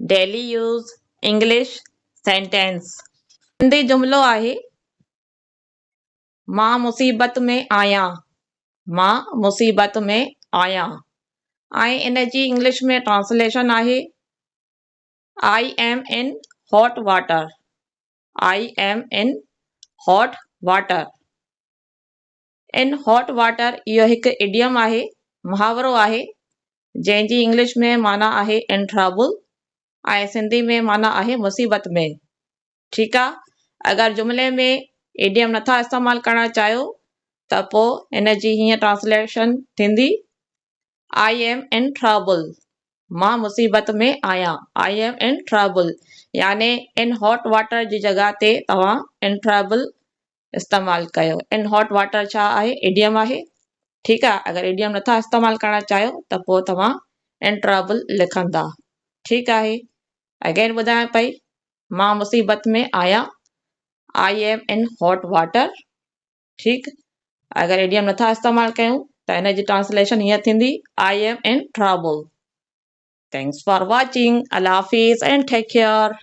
Daily use English sentence. Sindhi जुमिलो आहे मां मुसीबत में आहियां। मां मुसीबत में आहियां ऐं इन जी इंग्लिश में ट्रांसलेशन आहे आई am in hot water. I am in hot water. In hot water इहो हिकु इडियम आहे, मुहावरो आहे, जंहिंजी इंग्लिश में माना आहे इन ट्रबल ऐं सिंधी में माना आहे मुसीबत में। ठीकु आहे, अगरि जुमिले में इडियम नथा इस्तेमालु करणु चाहियो त पोइ इन जी हीअं ट्रांसलेशन थींदी आई एम इन ट्रबल। मां मुसीबत में आहियां। आई एम इन ट्रबल याने इन हॉट वाटर जी जॻह ते तव्हां इन ट्रबल इस्तेमालु कयो। इन हॉट वाटर छा आहे? इडियम आहे। ठीकु आहे, अगरि इडियम नथा इस्तेमालु करणु चाहियो त पोइ तव्हां इन ट्रबल लिखंदा। ठीकु आहे, अगेन ॿुधायां पई मां मुसीबत में आहियां। आई एम इन हॉट वाटर। ठीकु, अगरि इडियम नथा इस्तेमालु कयूं त इन जी ट्रांसलेशन हीअं थींदी I am in trouble. Thanks for watching. अल्लाह हाफिज़ एंड टेक केयर।